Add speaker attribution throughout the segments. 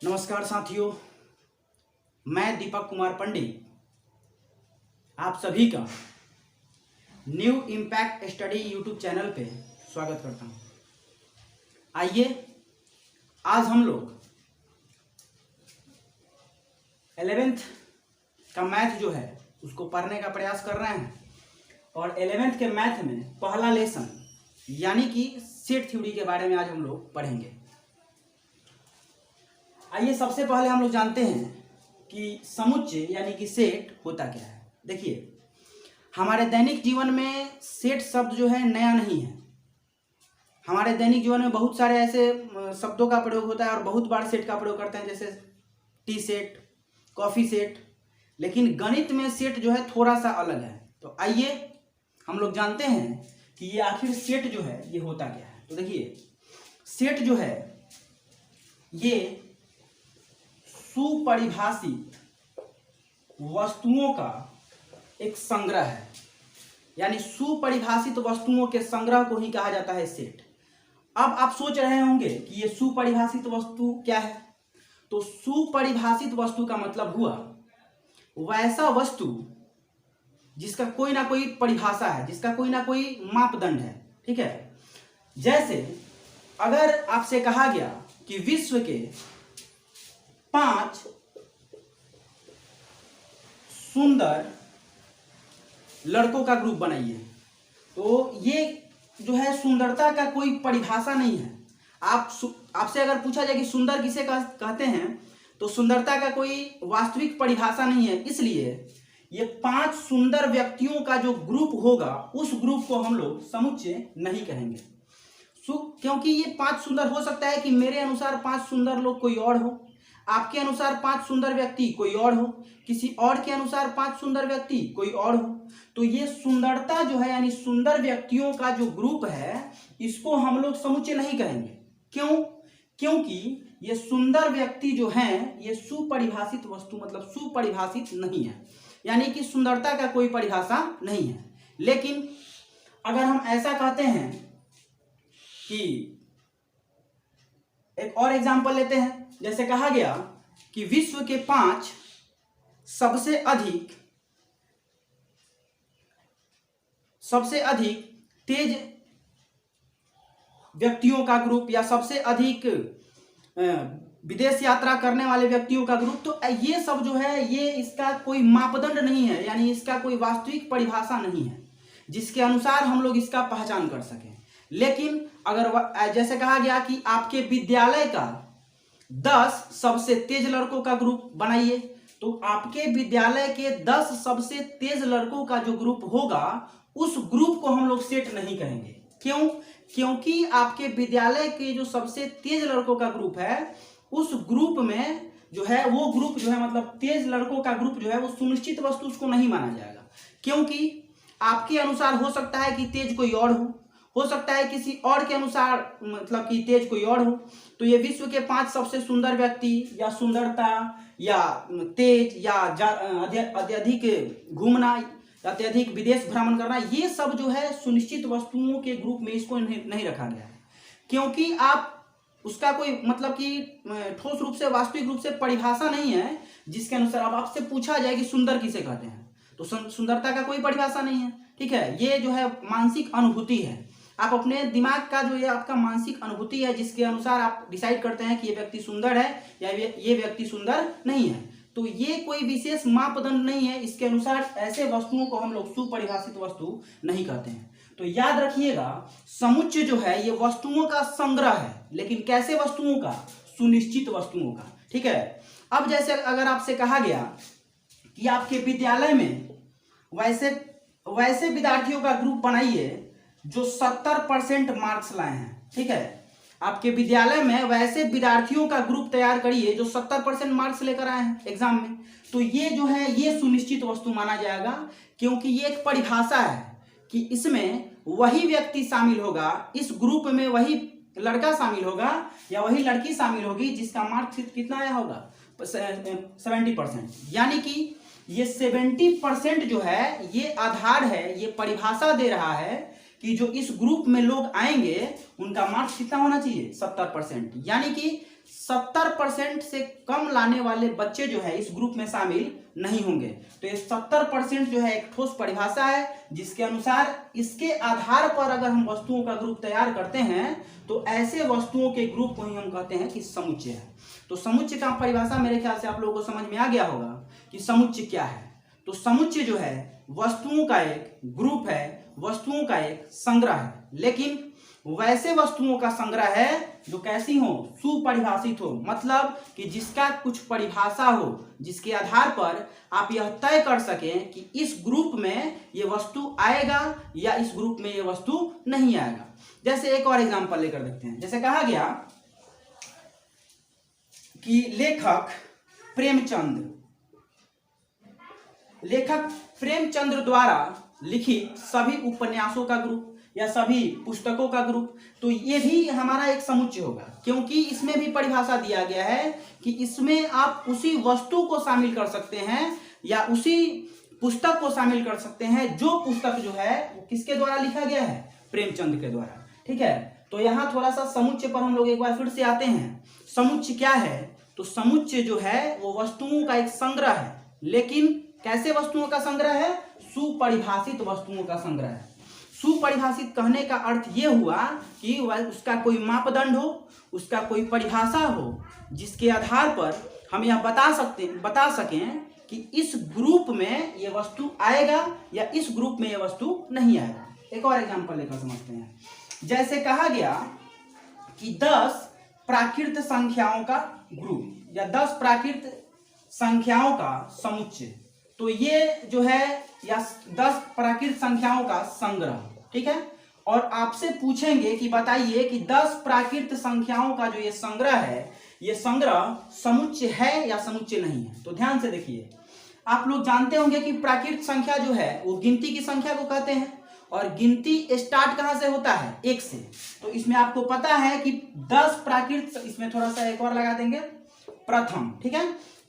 Speaker 1: नमस्कार साथियों, मैं दीपक कुमार पंडित आप सभी का new impact study YouTube channel पे स्वागत करता हूँ। आइए आज हम लोग 11th का मैथ जो है उसको पढ़ने का प्रयास कर रहे हैं और 11th के मैथ में पहला लेसन यानी कि सेट थ्योरी के बारे में आज हम लोग पढ़ेंगे। आइए सबसे पहले हम लोग जानते हैं कि समुच्चय यानी कि सेट होता क्या है। देखिए, हमारे दैनिक जीवन में सेट शब्द जो है नया नहीं है। हमारे दैनिक जीवन में बहुत सारे ऐसे शब्दों का प्रयोग होता है और बहुत बार सेट का प्रयोग करते हैं, जैसे टी सेट, कॉफ़ी सेट। लेकिन गणित में सेट जो है थोड़ा सा अलग है। तो आइए हम लोग जानते हैं कि ये आखिर सेट जो है ये होता क्या है। तो देखिए, सेट जो है ये सुपरिभाषित वस्तुओं का एक संग्रह है, यानी सुपरिभाषित वस्तुओं के संग्रह को ही कहा जाता है सेट। अब आप सोच रहे होंगे कि ये सुपरिभाषित वस्तु क्या है। तो सुपरिभाषित वस्तु का मतलब हुआ वैसा वस्तु जिसका कोई ना कोई परिभाषा है, जिसका कोई ना कोई मापदंड है। ठीक है, जैसे अगर आपसे कहा गया कि विश्व के 5 सुंदर लड़कों का ग्रुप बनाइए, तो ये जो है सुंदरता का कोई परिभाषा नहीं है। आपसे अगर पूछा जाए कि सुंदर किसे कहते हैं, तो सुंदरता का कोई वास्तविक परिभाषा नहीं है। इसलिए ये 5 सुंदर व्यक्तियों का जो ग्रुप होगा उस ग्रुप को हम लोग समुच्चय नहीं कहेंगे। क्योंकि ये 5 सुंदर हो सकता है कि मेरे अनुसार 5 सुंदर लोग कोई और हो, आपके अनुसार 5 सुंदर व्यक्ति कोई और हो, किसी और के अनुसार 5 सुंदर व्यक्ति कोई और हो। तो ये सुंदरता जो है यानी सुंदर व्यक्तियों का जो ग्रुप है इसको हम लोग समुच्चय नहीं कहेंगे। क्यों? क्योंकि ये सुंदर व्यक्ति जो हैं ये सुपरिभाषित वस्तु मतलब सुपरिभाषित नहीं है, यानी कि सुंदरता का कोई परिभाषा नहीं है। लेकिन अगर हम ऐसा कहते हैं कि एक और एग्जाम्पल लेते हैं, जैसे कहा गया कि विश्व के 5 सबसे अधिक तेज व्यक्तियों का ग्रुप या सबसे अधिक विदेश यात्रा करने वाले व्यक्तियों का ग्रुप। तो ये सब जो है ये इसका कोई मापदंड नहीं है, यानी इसका कोई वास्तविक परिभाषा नहीं है जिसके अनुसार हम लोग इसका पहचान कर सकें। लेकिन अगर जैसे कहा गया कि आपके विद्यालय का 10 सबसे तेज लड़कों का ग्रुप बनाइए, तो आपके विद्यालय के 10 सबसे तेज लड़कों का जो ग्रुप होगा उस ग्रुप को हम लोग सेट नहीं कहेंगे। क्यों? क्योंकि आपके विद्यालय के जो सबसे तेज लड़कों का ग्रुप है उस ग्रुप में जो है वो ग्रुप जो है मतलब तेज लड़कों का ग्रुप जो है वो सुनिश्चित वस्तु उसको नहीं माना जाएगा। क्योंकि आपके अनुसार हो सकता है कि तेज कोई और हो सकता है किसी और के अनुसार मतलब कि तेज कोई और हो। तो ये विश्व के 5 सबसे सुंदर व्यक्ति या सुंदरता या तेज या अत्यधिक घूमना, अत्यधिक विदेश भ्रमण करना, ये सब जो है सुनिश्चित वस्तुओं के ग्रुप में इसको नहीं रखा गया है। क्योंकि आप उसका कोई मतलब कि ठोस रूप से वास्तविक रूप से परिभाषा नहीं है जिसके अनुसार अब आपसे पूछा जाए कि सुंदर किसे कहते हैं, तो सुंदरता का कोई परिभाषा नहीं है। ठीक है, ये जो है मानसिक अनुभूति है। आप अपने दिमाग का जो ये आपका मानसिक अनुभूति है जिसके अनुसार आप डिसाइड करते हैं कि ये व्यक्ति सुंदर है या ये व्यक्ति सुंदर नहीं है। तो ये कोई विशेष मापदंड नहीं है, इसके अनुसार ऐसे वस्तुओं को हम लोग सुपरिभाषित वस्तु नहीं कहते हैं। तो याद रखिएगा, समुच्चय जो है ये वस्तुओं का संग्रह है, लेकिन कैसे वस्तुओं का? सुनिश्चित वस्तुओं का। ठीक है, अब जैसे अगर आपसे कहा गया कि आपके विद्यालय में वैसे विद्यार्थियों का ग्रुप बनाइए जो 70% मार्क्स लाए हैं। ठीक है, आपके विद्यालय में वैसे विद्यार्थियों का ग्रुप तैयार करिए जो 70% मार्क्स लेकर आए हैं एग्जाम में, तो ये जो है ये सुनिश्चित वस्तु माना जाएगा। क्योंकि ये एक परिभाषा है कि इसमें वही व्यक्ति शामिल होगा, इस ग्रुप में वही लड़का शामिल होगा या वही लड़की शामिल होगी जिसका मार्क्स कितना आया होगा 70%। यानी कि ये 70% जो है ये आधार है, ये परिभाषा दे रहा है कि कि जो इस ग्रुप में लोग आएंगे उनका मार्क्स कितना होना चाहिए 70%, यानी कि 70% से कम लाने वाले बच्चे जो है इस ग्रुप में शामिल नहीं होंगे। तो ये 70% जो है एक ठोस परिभाषा है, जिसके अनुसार इसके आधार पर अगर हम वस्तुओं का ग्रुप तैयार करते हैं तो ऐसे वस्तुओं के ग्रुप को ही हम कहते हैं कि समुच्चय है। तो समुच्चय का परिभाषा मेरे ख्याल से आप लोगों को समझ में आ गया होगा कि समुच्चय क्या है। तो समुच्चय जो है वस्तुओं का एक ग्रुप है, वस्तुओं का एक संग्रह है, लेकिन वैसे वस्तुओं का संग्रह है जो कैसी हो, सुपरिभाषित हो, मतलब कि जिसका कुछ परिभाषा हो, जिसके आधार पर आप यह तय कर सकें कि इस ग्रुप में ये वस्तु आएगा या इस ग्रुप में ये वस्तु नहीं आएगा। जैसे एक और एग्जांपल लेकर देखते हैं। जैसे कहा गया कि लेखक प्रेमचंद द्वारा लिखित सभी उपन्यासों का ग्रुप या सभी पुस्तकों का ग्रुप, तो ये भी हमारा एक समुच्चय होगा, क्योंकि इसमें भी परिभाषा दिया गया है कि इसमें आप उसी वस्तु को शामिल कर सकते हैं या उसी पुस्तक को शामिल कर सकते हैं जो पुस्तक जो है वो किसके द्वारा लिखा गया है, प्रेमचंद के द्वारा। ठीक है, तो यहाँ थोड़ा सा समुच्चय पर हम लोग एक बार फिर से आते हैं। समुच्चय क्या है? तो समुच्चय जो है वो वस्तुओं का एक संग्रह है, लेकिन कैसे वस्तुओं का संग्रह है? सुपरिभाषित वस्तुओं का संग्रह है। सुपरिभाषित कहने का अर्थ ये हुआ कि उसका कोई मापदंड हो, उसका कोई परिभाषा हो, जिसके आधार पर हम यह बता सकें कि इस ग्रुप में ये वस्तु आएगा या इस ग्रुप में ये वस्तु नहीं आएगा। एक और एग्जांपल लेकर समझते हैं। जैसे कहा गया कि 10 प्राकृत संख्याओं का ग्रुप या 10 प्राकृत संख्याओं का समुच्चय, तो ये जो है या 10 प्राकृत संख्याओं का संग्रह। ठीक है, और आपसे पूछेंगे कि बताइए कि 10 प्राकृत संख्याओं का जो ये संग्रह है, ये संग्रह समुच्चय है या समुच्चय नहीं है। तो ध्यान से देखिए, आप लोग जानते होंगे कि प्राकृत संख्या जो है वो गिनती की संख्या को कहते हैं, और गिनती स्टार्ट कहां से होता है? 1 से। तो इसमें आपको पता है कि 10 प्राकृत, इसमें थोड़ा सा एक और लगा देंगे, प्रथम। ठीक है,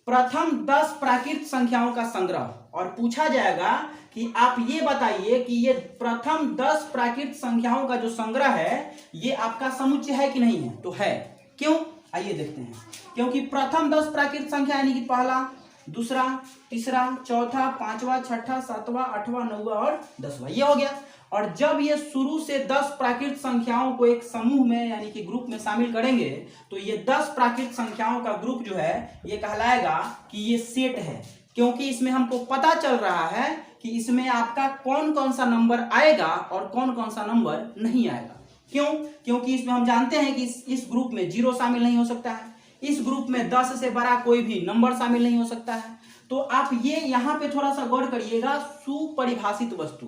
Speaker 1: प्रथम 10 प्राकृत संख्याओं का संग्रह, और पूछा जाएगा कि आप ये बताइए कि ये प्रथम 10 प्राकृत संख्याओं का जो संग्रह है ये आपका समुच्चय है कि नहीं है? तो है। क्यों? आइए देखते हैं। क्योंकि प्रथम 10 प्राकृत संख्या यानी कि पहला, दूसरा, तीसरा, चौथा, पांचवा, छठा, सातवां, आठवां, नौवां और 10वां, ये हो गया। और जब ये शुरू से 10 प्राकृत संख्याओं को एक समूह में यानी कि ग्रुप में शामिल करेंगे तो ये 10 प्राकृत संख्याओं का ग्रुप जो है ये कहलाएगा कि ये सेट है, क्योंकि इसमें हमको पता चल रहा है कि इसमें आपका कौन कौन सा नंबर आएगा और कौन कौन सा नंबर नहीं आएगा। क्यों? क्योंकि इसमें हम जानते हैं कि इस ग्रुप में 0 शामिल नहीं हो सकता है, इस ग्रुप में 10 से बड़ा कोई भी नंबर शामिल नहीं हो सकता है। तो आप ये यहाँ पे थोड़ा सा गौर करिएगा, सुपरिभाषित वस्तु,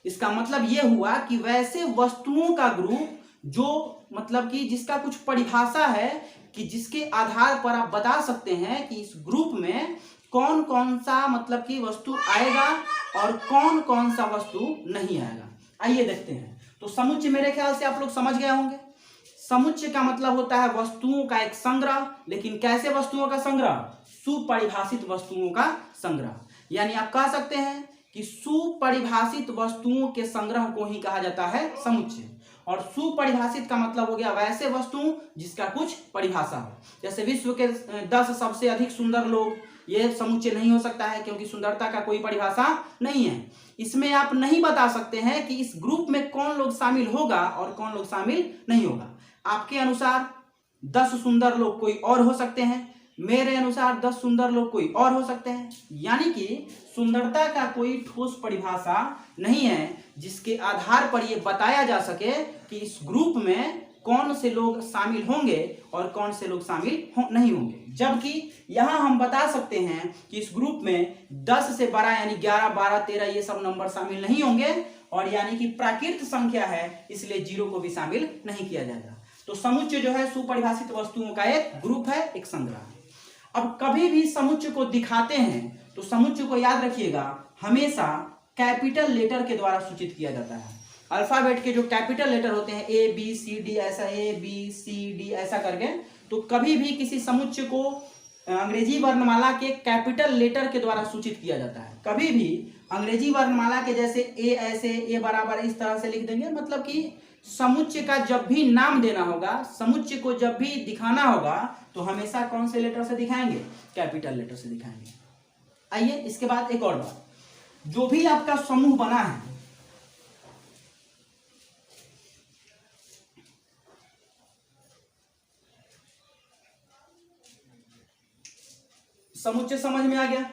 Speaker 1: इसका मतलब ये हुआ कि वैसे वस्तुओं का ग्रुप जो मतलब कि जिसका कुछ परिभाषा है, कि जिसके आधार पर आप बता सकते हैं कि इस ग्रुप में कौन कौन सा मतलब कि वस्तु आएगा और कौन कौन सा वस्तु नहीं आएगा। आइए देखते हैं। तो समुच्चय मेरे ख्याल से आप लोग समझ गए होंगे। समुच्चय का मतलब होता है वस्तुओं का एक संग्रह, लेकिन कैसे वस्तुओं का संग्रह? सुपरिभाषित वस्तुओं का संग्रह। यानी आप कह सकते हैं कि सुपरिभाषित वस्तुओं के संग्रह को ही कहा जाता है समुच्चय। और सुपरिभाषित का मतलब हो गया वैसे वस्तु जिसका कुछ परिभाषा हो। जैसे विश्व के 10 सबसे अधिक सुंदर लोग, ये समुच्चय नहीं हो सकता है क्योंकि सुंदरता का कोई परिभाषा नहीं है। इसमें आप नहीं बता सकते हैं कि इस ग्रुप में कौन लोग शामिल होगा और कौन लोग शामिल नहीं होगा। आपके अनुसार 10 सुंदर लोग कोई और हो सकते हैं, मेरे अनुसार 10 सुंदर लोग कोई और हो सकते हैं। यानी कि सुंदरता का कोई ठोस परिभाषा नहीं है जिसके आधार पर यह बताया जा सके कि इस ग्रुप में कौन से लोग शामिल होंगे और कौन से लोग शामिल नहीं होंगे। जबकि यहाँ हम बता सकते हैं कि इस ग्रुप में 10 से बड़ा यानी 11, 12, 13 ये सब नंबर शामिल नहीं होंगे, और यानी कि प्राकृत संख्या है इसलिए 0 को भी शामिल नहीं किया जाएगा। तो समुच्चय जो है सुपरिभाषित वस्तुओं का एक ग्रुप है, एक संग्रह है। अब कभी भी समुच्चय को दिखाते हैं तो समुच्चय को याद रखिएगा हमेशा कैपिटल लेटर के द्वारा सूचित किया जाता है। अल्फाबेट के जो कैपिटल लेटर होते हैं ABCD, ऐसा ABCD ऐसा करके, तो कभी भी किसी समुच्चय को अंग्रेजी वर्णमाला के कैपिटल लेटर के द्वारा सूचित किया जाता है। कभी भी अंग्रेजी वर्णमाला के जैसे ए ऐसे, ए बराबर इस तरह से लिख देंगे। मतलब कि समुच्चय का जब भी नाम देना होगा, समुच्चय को जब भी दिखाना होगा तो हमेशा कौन से लेटर से दिखाएंगे? कैपिटल लेटर से दिखाएंगे। आइए इसके बाद एक और बात, जो भी आपका समूह बना है, समुच्चय समझ में आ गया?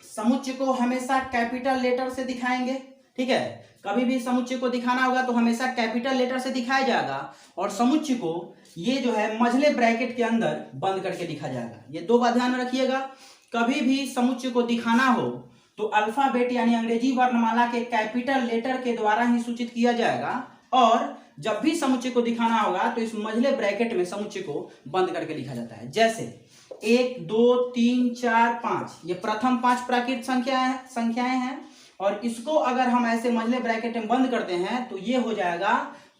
Speaker 1: समुच्चय को हमेशा कैपिटल लेटर से दिखाएंगे, ठीक है। कभी भी समुच्चय को दिखाना होगा तो हमेशा कैपिटल लेटर से दिखाया जाएगा, और समुच्चय को ये जो है मझले ब्रैकेट के अंदर बंद करके लिखा जाएगा। ये दो बात ध्यान में रखिएगा। कभी भी समुच्चय को दिखाना हो तो अल्फाबेट यानी अंग्रेजी वर्णमाला के कैपिटल लेटर के द्वारा ही सूचित किया जाएगा, और जब भी समुच्चय को दिखाना होगा तो इस मझले ब्रैकेट में समुच्चय को बंद करके लिखा जाता है। जैसे 1 2 3 4 5, ये प्रथम 5 प्राकृत संख्याएं हैं, और इसको अगर हम ऐसे मझले ब्रैकेट में बंद करते हैं तो ये हो जाएगा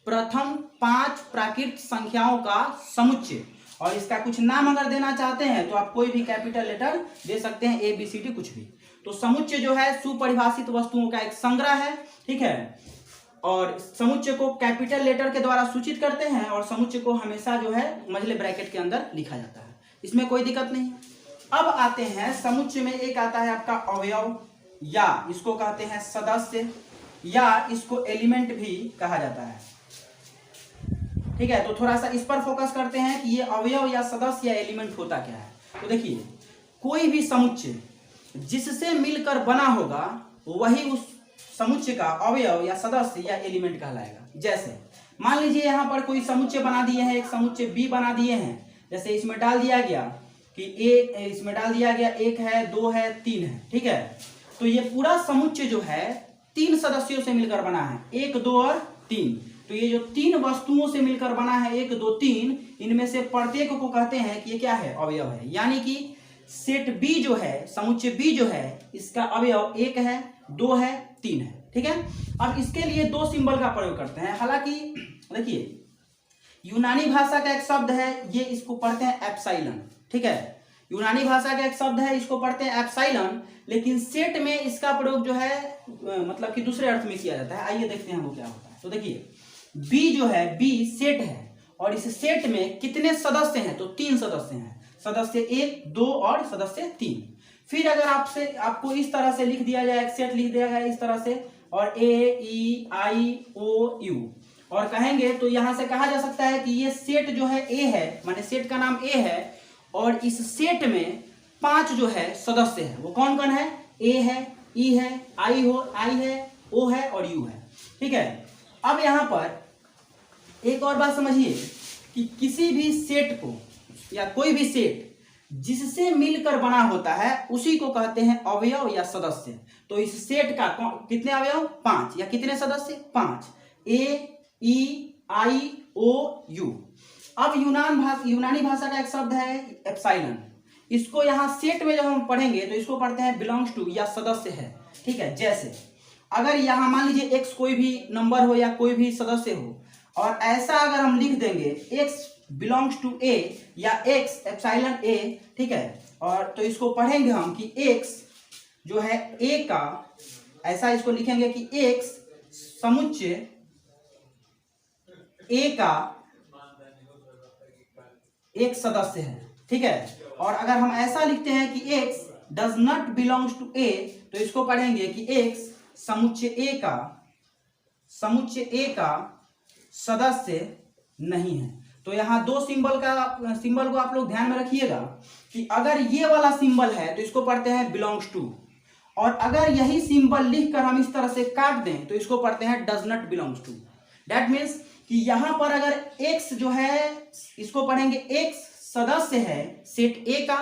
Speaker 1: प्रथम 5 प्राकृत संख्याओं का समुच्चय। और इसका कुछ नाम अगर देना चाहते हैं तो आप कोई भी कैपिटल लेटर दे सकते हैं, ABCD कुछ भी। तो समुच्चय जो है सुपरिभाषित वस्तुओं का एक संग्रह है, ठीक है। और समुच्चय को कैपिटल लेटर के द्वारा सूचित करते हैं, और समुच्चय को हमेशा जो है मझले ब्रैकेट के अंदर लिखा जाता है, इसमें कोई दिक्कत नहीं है। अब आते हैं समुच्चय में एक आता है आपका अवयव, या इसको कहते हैं सदस्य, या इसको एलिमेंट भी कहा जाता है, ठीक है। तो थोड़ा सा इस पर फोकस करते हैं कि ये अवयव या सदस्य या एलिमेंट होता क्या है। तो देखिए, कोई भी समुच्चय जिससे मिलकर बना होगा वही उस समुच्चय का अवयव या सदस्य या एलिमेंट कहलाएगा। जैसे मान लीजिए यहाँ पर कोई समुच्चय बना दिए हैं, एक समुच्चय बी बना दिए हैं। जैसे इसमें डाल दिया गया कि इसमें डाल दिया गया 1 है 2 है 3 है, ठीक है। तो ये पूरा समुच्चय जो है 3 सदस्यों से मिलकर बना है, 1 2 और 3। तो ये जो 3 वस्तुओं से मिलकर बना है 1 2 3, इनमें से प्रत्येक को कहते हैं कि ये क्या है? अवयव है। यानी कि सेट बी जो है, समुच्चय बी जो है, इसका अवयव 1 है 2 है 3 है, ठीक है। अब इसके लिए 2 सिंबल का प्रयोग करते हैं। हालांकि देखिए, यूनानी भाषा का एक शब्द है, ये इसको पढ़ते हैं एप्सिलॉन, ठीक है। यूनानी भाषा का एक शब्द है, इसको पढ़ते हैं एप्सिलॉन, लेकिन सेट में इसका प्रयोग जो है मतलब कि दूसरे अर्थ में किया जाता है। आइए देखते हैं वो क्या होता है। तो देखिए, बी जो है, बी सेट है, और इस सेट में कितने सदस्य हैं? तो 3 सदस्य हैं, सदस्य 1 2 और सदस्य 3। फिर अगर आपको इस तरह से लिख दिया जाए, एक सेट लिख दिया जाए इस तरह से, और AEIOU और कहेंगे तो यहां से कहा जा सकता है कि ये सेट जो है ए है, माने सेट का नाम ए है, और इस सेट में 5 जो है सदस्य है। वो कौन कौन है? ए है, ई है, आई है, ओ है और यू है, ठीक है। अब यहां पर एक और बात समझिए कि किसी भी सेट को या कोई भी सेट जिससे मिलकर बना होता है उसी को कहते हैं अवयव या सदस्य। तो इस सेट का कितने अवयव? 5, या कितने सदस्य? 5, AEIOU। अब यूनानी भाषा का एक शब्द है एप्सिलॉन, इसको यहाँ सेट में जब हम पढ़ेंगे तो इसको पढ़ते हैं बिलोंग्स टू या सदस्य है, ठीक है। जैसे अगर यहाँ मान लीजिए x कोई भी नंबर हो या कोई भी सदस्य हो, और ऐसा अगर हम लिख देंगे x बिलोंग्स टू a या x एप्सिलॉन a, ठीक है, और तो इसको पढ़ेंगे हम कि x जो है a का, ऐसा इसको लिखेंगे कि x समुच्चय a का एक सदस्य है, ठीक है। और अगर हम ऐसा लिखते हैं कि x does not belongs to a, तो इसको पढ़ेंगे कि x समुच्चय a का सदस्य नहीं है। तो यहाँ 2 सिंबल को आप लोग ध्यान में रखिएगा कि अगर ये वाला सिंबल है तो इसको पढ़ते हैं बिलोंग्स टू, और अगर यही सिंबल लिखकर हम इस तरह से काट दें तो इसको पढ़ते हैं does not belongs to. That means कि यहां पर अगर x जो है, इसको पढ़ेंगे x सदस्य है सेट a का,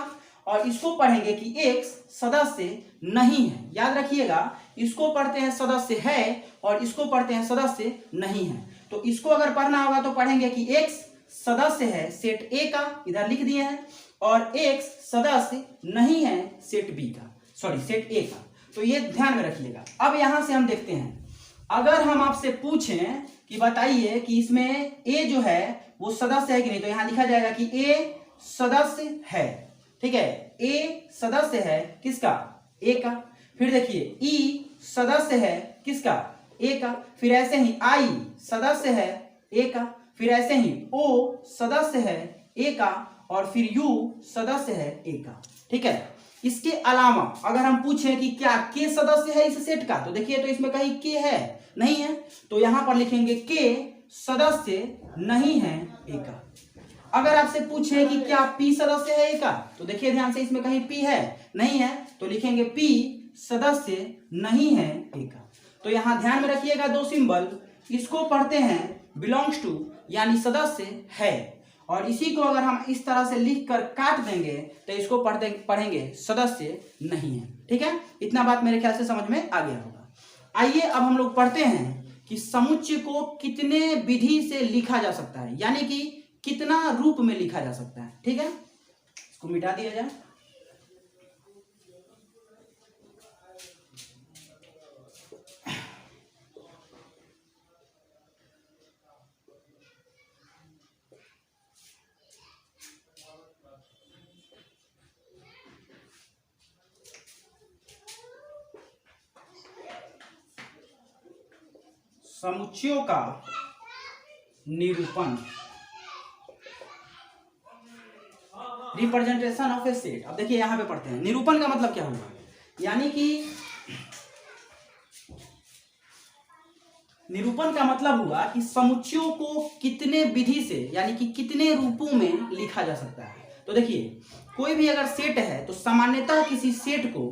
Speaker 1: और इसको पढ़ेंगे कि x सदस्य नहीं है। याद रखिएगा, इसको पढ़ते हैं सदस्य है और इसको पढ़ते हैं सदस्य नहीं है। तो इसको अगर पढ़ना होगा तो पढ़ेंगे कि x सदस्य है सेट a का, इधर लिख दिए हैं, और x सदस्य नहीं है सेट b का, सॉरी सेट a का। तो ये ध्यान में रखिएगा। अब यहां से हम देखते हैं, अगर हम आपसे पूछें कि बताइए कि इसमें a जो है वो सदस्य है कि नहीं, तो यहां लिखा जाएगा कि a सदस्य है, ठीक है। a सदस्य है किसका? a का। फिर देखिए e सदस्य है किसका, ए का, फिर ऐसे ही आई सदस्य है ए का, फिर ऐसे ही ओ सदस्य है ए का, और फिर यू सदस्य है ए का। ठीक है, इसके अलावा अगर हम पूछें कि क्या के सदस्य है इस सेट का, तो देखिए तो इसमें कहीं के है नहीं है, तो यहां पर लिखेंगे के सदस्य नहीं है ए का। अगर आपसे पूछे कि क्या पी सदस्य है ए का, तो देखिए ध्यान से इसमें कहीं पी है नहीं है, तो लिखेंगे पी सदस्य नहीं है ए का। तो यहां ध्यान में रखिएगा दो सिंबल, इसको पढ़ते हैं बिलोंग्स टू यानी सदस्य है, और इसी को अगर हम इस तरह से लिख कर काट देंगे तो इसको पढ़ेंगे सदस्य नहीं है। ठीक है, इतना बात मेरे ख्याल से समझ में आ गया होगा। आइए अब हम लोग पढ़ते हैं कि समुच्चय को कितने विधि से लिखा जा सकता है, यानी कि कितना रूप में लिखा जा सकता है। ठीक है, इसको मिटा दिया जाए। समुच्चयों का निरूपण, रिप्रेजेंटेशन ऑफ ए सेट। अब देखिए यहां पे पढ़ते हैं निरूपण का मतलब क्या होगा, यानी कि निरूपण का मतलब हुआ कि समुच्चयों को कितने विधि से यानी कि कितने रूपों में लिखा जा सकता है। तो देखिए कोई भी अगर सेट है तो सामान्यतः किसी सेट को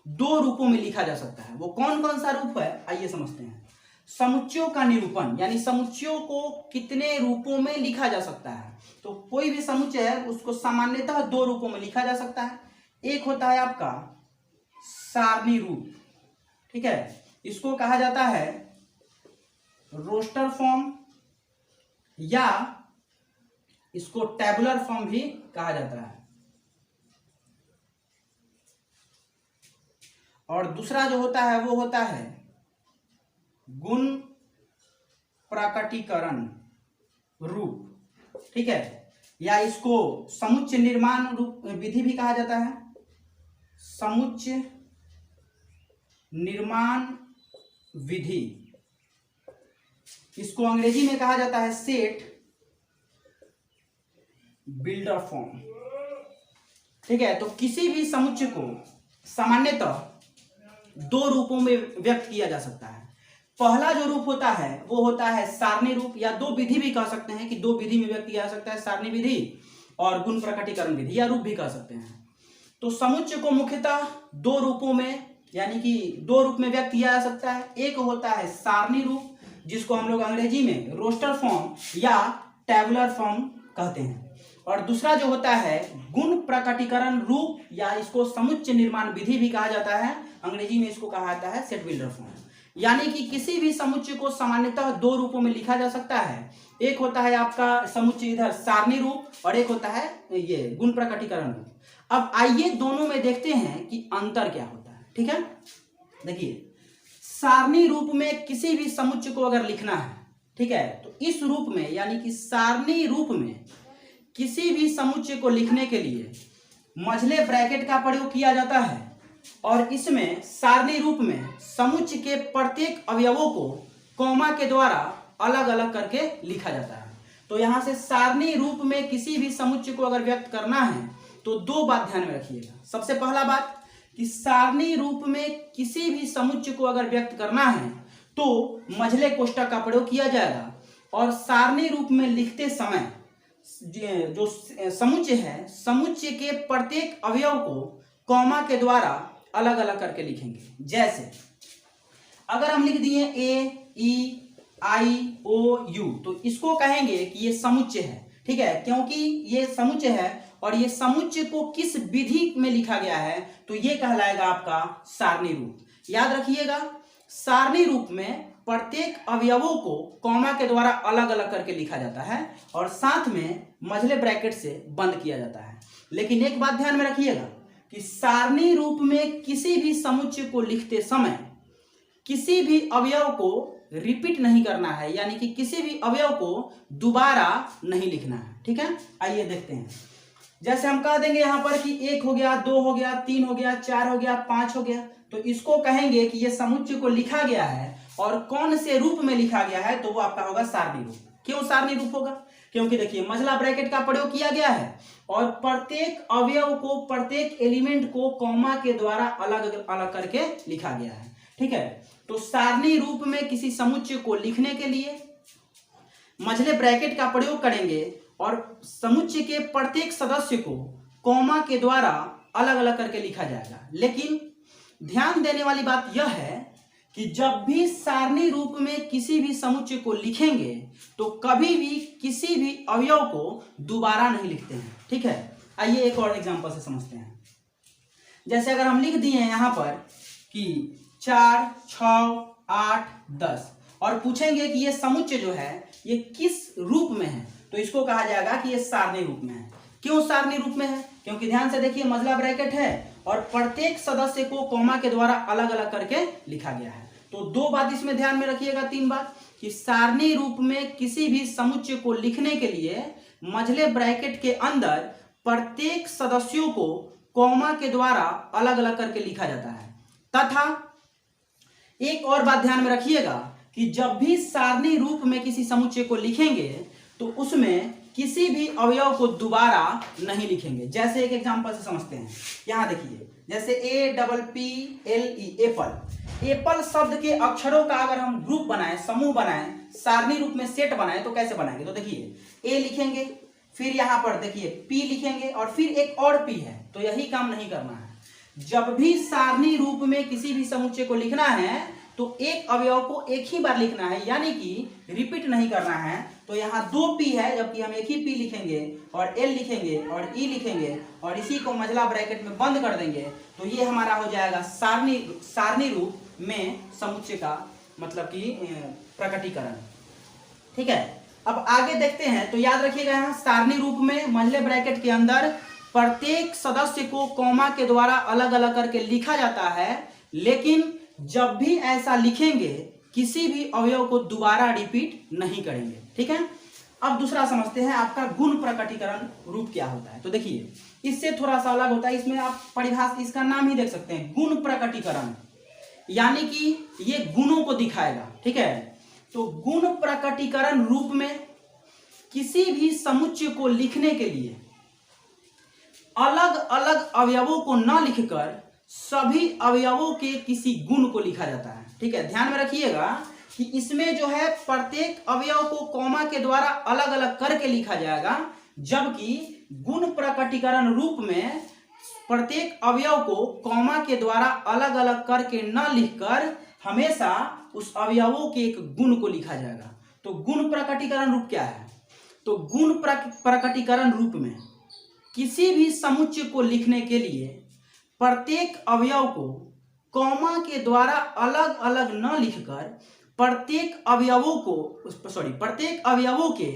Speaker 1: दो रूपों में लिखा जा सकता है। वो कौन कौन सा रूप है आइए समझते हैं। समुच्चयों का निरूपण यानी समुच्चयों को कितने रूपों में लिखा जा सकता है, तो कोई भी समुच्चय है उसको सामान्यतः दो रूपों में लिखा जा सकता है। एक होता है आपका सारणी रूप, ठीक है, इसको कहा जाता है रोस्टर फॉर्म या इसको टेबुलर फॉर्म भी कहा जाता है। और दूसरा जो होता है वो होता है गुण प्रकटीकरण रूप, ठीक है, या इसको समुच्चय निर्माण रूप विधि भी कहा जाता है। समुच्चय निर्माण विधि, इसको अंग्रेजी में कहा जाता है सेट बिल्डर फॉर्म। ठीक है, तो किसी भी समुच्चय को सामान्यतः दो रूपों में व्यक्त किया जा सकता है। पहला जो रूप होता है वो होता है सारणी रूप, या दो विधि भी कह सकते हैं कि दो विधि में व्यक्त किया जा सकता है, सारणी विधि और गुण प्रकटीकरण विधि, या रूप भी कह सकते हैं। तो समुच्चय को मुख्यतः दो रूपों में यानी कि दो रूप में व्यक्त किया जा सकता है। एक होता है सारणी रूप जिसको हम लोग अंग्रेजी में रोस्टर फॉर्म या टेबुलर फॉर्म कहते हैं, और दूसरा जो होता है गुण प्रकटीकरण रूप या इसको समुच्चय निर्माण विधि भी कहा जाता है, अंग्रेजी में इसको कहा जाता है सेट बिल्डर फॉर्म। यानी कि किसी भी समुच्चय को सामान्यतः दो रूपों में लिखा जा सकता है। एक होता है आपका समुच्चय इधर सारणी रूप और एक होता है ये गुण प्रकटीकरण रूप। अब आइए दोनों में देखते हैं कि अंतर क्या होता है। ठीक है, देखिए सारणी रूप में किसी भी समुच्चय को अगर लिखना है, ठीक है, तो इस रूप में यानी कि सारणी रूप में किसी भी समुच्चय को लिखने के लिए मझले ब्रैकेट का प्रयोग किया जाता है, और इसमें सारणी रूप में समुच्चय के प्रत्येक अवयवों को कॉमा के द्वारा अलग अलग करके लिखा जाता है। तो यहां से सारणी रूप में किसी भी समुच्चय को अगर व्यक्त करना है तो दो बात ध्यान में रखिएगा। सबसे पहला बात कि सारणी रूप में किसी भी समुच्चय को अगर व्यक्त करना है तो मझले कोष्ठक का प्रयोग किया जाएगा, और सारणी रूप में लिखते समय जो समुच्चय है समुच्चय के प्रत्येक अवयव को कॉमा के द्वारा अलग अलग करके लिखेंगे। जैसे अगर हम लिख दिए ए ई आई ओ यू, तो इसको कहेंगे कि ये समुच्चय है। ठीक है, क्योंकि ये समुच्चय है और ये समुच्चय को किस विधि में लिखा गया है तो ये कहलाएगा आपका सारणी रूप। याद रखिएगा सारणी रूप में प्रत्येक अवयवों को कॉमा के द्वारा अलग अलग करके लिखा जाता है और साथ में मझले ब्रैकेट से बंद किया जाता है। लेकिन एक बात ध्यान में रखिएगा कि सारणी रूप में किसी भी समुच्चय को लिखते समय किसी भी अवयव को रिपीट नहीं करना है, यानी कि किसी भी अवयव को दोबारा नहीं लिखना है। ठीक है, आइए देखते हैं। जैसे हम कह देंगे यहां पर कि 1 हो गया, 2 हो गया, 3 हो गया, 4 हो गया, 5 हो गया, तो इसको कहेंगे कि ये समुच्चय को लिखा गया है और कौन से रूप में लिखा गया है, तो वो आपका होगा सारणी रूप। क्यों सारणी रूप होगा? क्योंकि देखिए मझला ब्रैकेट का प्रयोग किया गया है और प्रत्येक अवयव को, प्रत्येक एलिमेंट को कॉमा के द्वारा अलग अलग करके लिखा गया है। ठीक है, तो सारणी रूप में किसी समुच्चय को लिखने के लिए मझले ब्रैकेट का प्रयोग करेंगे और समुच्चय के प्रत्येक सदस्य को कॉमा के द्वारा अलग अलग करके लिखा जाएगा। लेकिन ध्यान देने वाली बात यह है कि जब भी सारणी रूप में किसी भी समुच्चय को लिखेंगे तो कभी भी किसी भी अवयव को दोबारा नहीं लिखते हैं। ठीक है, आइए एक और एग्जांपल से समझते हैं। जैसे अगर हम लिख दिए हैं यहां पर कि 4, 6, 8, 10 और पूछेंगे कि ये समुच्चय जो है ये किस रूप में है, तो इसको कहा जाएगा कि ये सारणी रूप में है। क्यों सारणी रूप में है? क्योंकि ध्यान से देखिए मझला ब्रैकेट है और प्रत्येक सदस्य को कॉमा के द्वारा अलग अलग करके लिखा गया है। तो दो बात इसमें ध्यान में रखिएगा, तीन बात, कि सारणी रूप में किसी भी समुच्चय को लिखने के लिए मझले ब्रैकेट के अंदर प्रत्येक सदस्यों को कॉमा के द्वारा अलग अलग करके लिखा जाता है। तथा एक और बात ध्यान में रखिएगा कि जब भी सारणी रूप में किसी समुच्चय को लिखेंगे तो उसमें किसी भी अवयव को दोबारा नहीं लिखेंगे। जैसे एक एग्जांपल से समझते हैं, यहां देखिए जैसे APPLE एप्पल। एप्पल शब्द के अक्षरों का अगर हम ग्रुप बनाएं, समूह बनाएं, सारणी रूप में सेट बनाएं तो कैसे बनाएंगे? तो देखिए A लिखेंगे, फिर यहां पर देखिए P लिखेंगे और फिर एक और P है, तो यही काम नहीं करना है। जब भी सारणी रूप में किसी भी समुच्चय को लिखना है तो एक अवयव को एक ही बार लिखना है, यानी कि रिपीट नहीं करना है। तो यहाँ 2 P है, जबकि हम एक ही P लिखेंगे और L लिखेंगे और E लिखेंगे और इसी को मझला ब्रैकेट में बंद कर देंगे, तो ये हमारा हो जाएगा सारणी रूप में समुच्चय का मतलब कि प्रकटीकरण। ठीक है, अब आगे देखते हैं। तो याद रखिएगा यहाँ सारणी रूप में मझले ब्रैकेट के अंदर प्रत्येक सदस्य को कॉमा के द्वारा अलग अलग करके लिखा जाता है, लेकिन जब भी ऐसा लिखेंगे किसी भी अवयव को दोबारा रिपीट नहीं करेंगे। ठीक है, अब दूसरा समझते हैं आपका गुण प्रकटीकरण रूप क्या होता है। तो देखिए इससे थोड़ा सा अलग होता है, इसमें आप परिभाषा इसका नाम ही देख सकते हैं, गुण प्रकटीकरण, यानी कि ये गुणों को दिखाएगा। ठीक है, तो गुण प्रकटीकरण रूप में किसी भी समुच्चय को लिखने के लिए अलग अलग अवयवों को न लिखकर सभी अवयवों के किसी गुण को लिखा जाता है। ठीक है, ध्यान में रखिएगा कि इसमें जो है प्रत्येक अवयव को कॉमा के द्वारा अलग अलग करके लिखा जाएगा, जबकि गुण प्रकटीकरण रूप में प्रत्येक अवयव को कॉमा के द्वारा अलग अलग करके न लिखकर हमेशा उस अवयवों के एक गुण को लिखा जाएगा। तो गुण प्रकटीकरण रूप क्या है? तो गुण प्रकटीकरण रूप में किसी भी समुच्चय को लिखने के लिए प्रत्येक अवयव को कॉमा के द्वारा अलग अलग न लिखकर प्रत्येक अवयवों के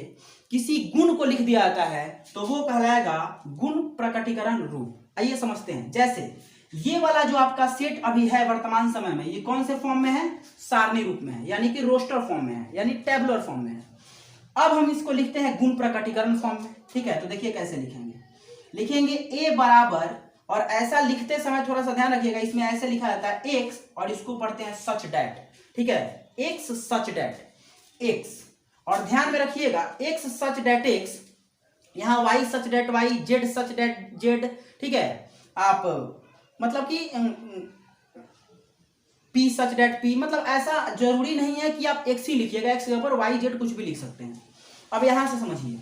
Speaker 1: किसी गुण को लिख दिया जाता है, तो वो कहलाएगा गुण प्रकटीकरण रूप। आइए समझते हैं। जैसे ये वाला जो आपका सेट अभी है वर्तमान समय में, ये कौन से फॉर्म में है? सारणी रूप में है, यानी कि रोस्टर फॉर्म में है, यानी टेबुलर फॉर्म में है। अब हम इसको लिखते हैं गुण प्रकटीकरण फॉर्म में। ठीक है, तो देखिए कैसे लिखेंगे A बराबर, और ऐसा लिखते समय थोड़ा सा ध्यान रखिएगा, इसमें ऐसे लिखा जाता है x और इसको पढ़ते हैं सच डैट। ठीक है, x सच डैट x, और ध्यान में रखिएगा x सच डैट x, यहाँ y such that y, z such that z। ठीक है, आप मतलब कि p सच डैट p, मतलब ऐसा जरूरी नहीं है कि आप x ही लिखिएगा, x के ऊपर y z कुछ भी लिख सकते हैं। अब यहां से समझिए,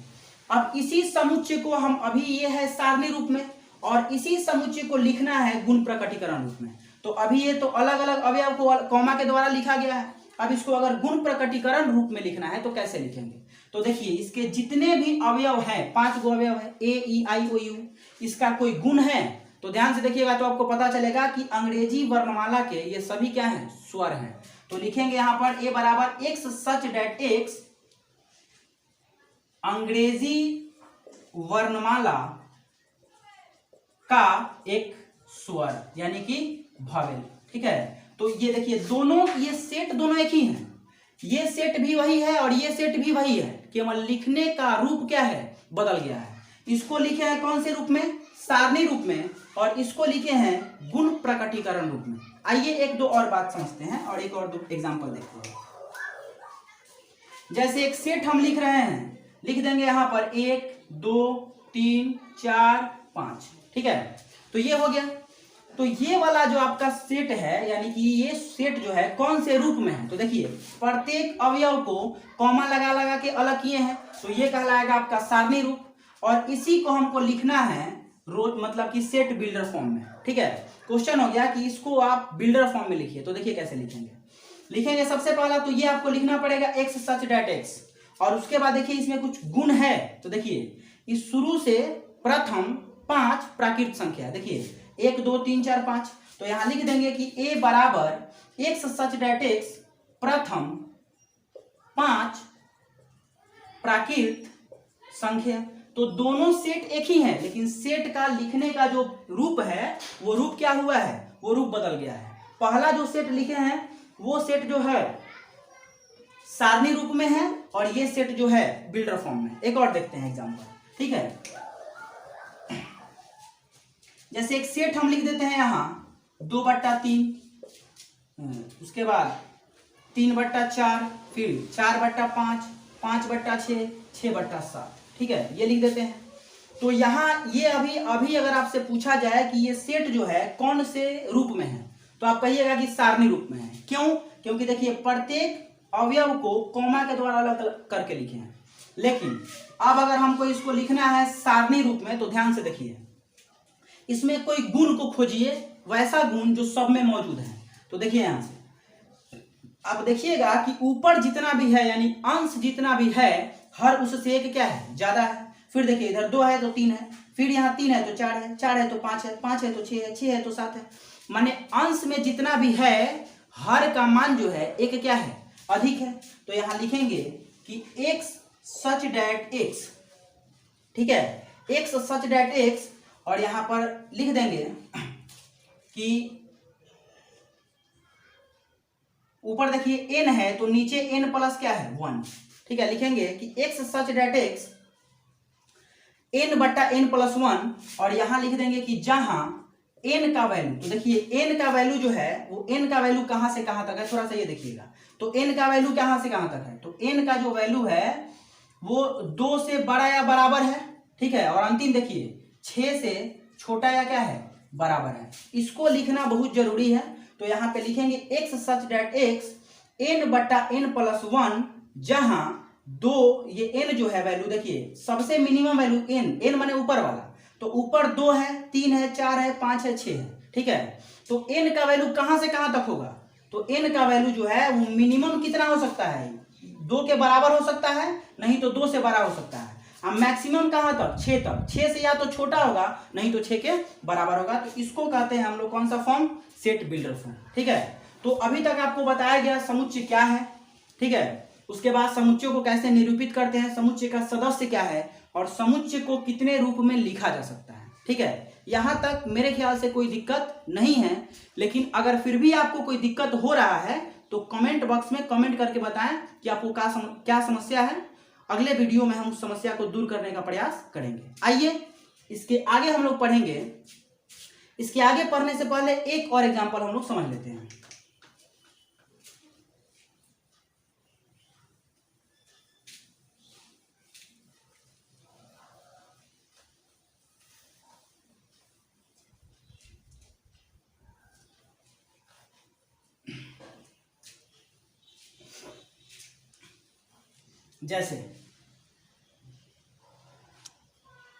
Speaker 1: अब इसी समुच्चय को हम अभी ये है सारणी रूप में और इसी समुच्चय को लिखना है गुण प्रकटीकरण रूप में। तो अभी ये तो अलग अलग अवयव को कॉमा के द्वारा लिखा गया है, अब इसको अगर गुण प्रकटीकरण रूप में लिखना है तो कैसे लिखेंगे? तो देखिए इसके जितने भी अवयव हैं, 5 गो अवयव है, A E I O U, इसका कोई गुण है तो ध्यान से देखिएगा तो आपको पता चलेगा कि अंग्रेजी वर्णमाला के ये सभी क्या हैं? स्वर हैं। तो लिखेंगे यहां पर A बराबर x सच डैट x, अंग्रेजी वर्णमाला का एक स्वर, यानी कि वॉवेल। ठीक है, तो ये देखिए दोनों, ये सेट दोनों एक ही हैं, ये सेट भी वही है और ये सेट भी वही है, केवल लिखने का रूप क्या है? बदल गया है। इसको लिखे हैं कौन से रूप में? सारणी रूप में, और इसको लिखे हैं गुण प्रकटीकरण रूप में। आइए एक दो और बात समझते हैं और एक और दो एग्जांपल देखते हैं। जैसे एक सेट हम लिख रहे हैं, लिख देंगे यहां पर 1 2 3 4 5, ठीक है। तो ये हो गया। तो ये वाला जो आपका सेट है, यानी कि ये सेट जो है कौन से रूप में है, तो देखिए प्रत्येक अवयव को कॉमा लगा लगा के अलग किए हैं, तो ये कहलाएगा आपका सारणी रूप। और इसी को हमको लिखना है मतलब कि सेट बिल्डर फॉर्म में, ठीक है। क्वेश्चन हो गया कि इसको आप बिल्डर फॉर्म में लिखिए, तो देखिए कैसे लिखेंगे सबसे पहला तो ये आपको लिखना पड़ेगा x सच डेट x, और उसके बाद देखिए इसमें कुछ गुण है, तो देखिए इस शुरू से प्रथम 5 प्राकृत संख्या, देखिए 1 2 3 4 5, तो यहां लिख देंगे कि a बराबर x सच डेट x प्रथम 5 प्राकृत संख्या। तो दोनों सेट एक ही है, लेकिन सेट का लिखने का जो रूप है वो रूप क्या हुआ है, वो रूप बदल गया है। पहला जो सेट लिखे हैं वो सेट जो है सारणी रूप में है, और ये सेट जो है बिल्डर फॉर्म में। एक और देखते हैं एग्जांपल, ठीक है। जैसे एक सेट हम लिख देते हैं यहां 2/3, उसके बाद 3/4, फिर 4/5, 5/6, 6/7, ठीक है, ये लिख देते हैं। तो यहाँ ये अभी अगर आपसे पूछा जाए कि ये सेट जो है कौन से रूप में है, तो आप कहिएगा कि सारणी रूप में है। क्यों? क्योंकि देखिए प्रत्येक अवयव को कॉमा के द्वारा अलग अलग करके लिखे हैं। लेकिन अब अगर हमको इसको लिखना है सारणी रूप में, तो ध्यान से देखिए इसमें कोई गुण को खोजिए, वैसा गुण जो सब में मौजूद है। तो देखिए यहां से अब देखिएगा कि ऊपर जितना भी है, यानी अंश जितना भी है, हर उससे एक क्या है, ज्यादा है। फिर देखिए इधर 2 है तो 3 है, फिर यहाँ 3 है तो 4 है, 4 है तो 5 है, 5 है तो 6 है, 6 है तो 7 है। माने अंश में जितना भी है हर का मान जो है एक क्या है, अधिक है। तो यहां लिखेंगे कि x सच डेट x, ठीक है, x सच डेट x, और यहां पर लिख देंगे कि ऊपर देखिए n है तो नीचे n प्लस क्या है 1, ठीक है। लिखेंगे कि x सच डेट x n/n+1, और यहां लिख देंगे कि जहां n का वैल्यू, तो देखिए n का वैल्यू जो है वो n का वैल्यू कहां से कहां तक है, थोड़ा सा ये देखिएगा। तो n का वैल्यू कहां से कहां तक है, तो n का जो वैल्यू है वो 2 से बड़ा या बराबर है, ठीक है। और अंतिम देखिए 6 से छोटा या क्या है, बराबर है। इसको लिखना बहुत जरूरी है। तो यहाँ पे लिखेंगे x सच डेट x n/n+1, जहां 2, ये n जो है वैल्यू देखिए सबसे मिनिमम वैल्यू n माने ऊपर वाला, तो ऊपर 2 है, 3 है, 4 है, 5 है, 6 है, ठीक है। तो n का वैल्यू कहां से कहां तक होगा, तो n का वैल्यू जो है वो मिनिमम कितना हो सकता है, 2 के बराबर हो सकता है, नहीं तो 2 से बड़ा हो सकता है। अब मैक्सिमम कहां तक, 6 तक। 6 से या तो छोटा होगा, नहीं तो 6 के बराबर होगा। तो इसको कहते हैं हम लोग कौन सा फॉर्म, सेट बिल्डर फॉर्म, ठीक है। तो अभी तक आपको बताया गया समुच्चय क्या है, ठीक है। उसके बाद समुच्चय को कैसे निरूपित करते हैं, समुच्चय का सदस्य क्या है, और समुच्चय को कितने रूप में लिखा जा सकता है, ठीक है। यहां तक मेरे ख्याल से कोई दिक्कत नहीं है। लेकिन अगर फिर भी आपको कोई दिक्कत हो रहा है तो कमेंट बॉक्स में कमेंट करके बताएं कि आपको क्या समस्या है। अगले वीडियो में हम उस समस्या को दूर करने का प्रयास करेंगे। आइए इसके आगे हम लोग पढ़ेंगे। इसके आगे पढ़ने से पहले एक और एग्जांपल हम लोग समझ लेते हैं। जैसे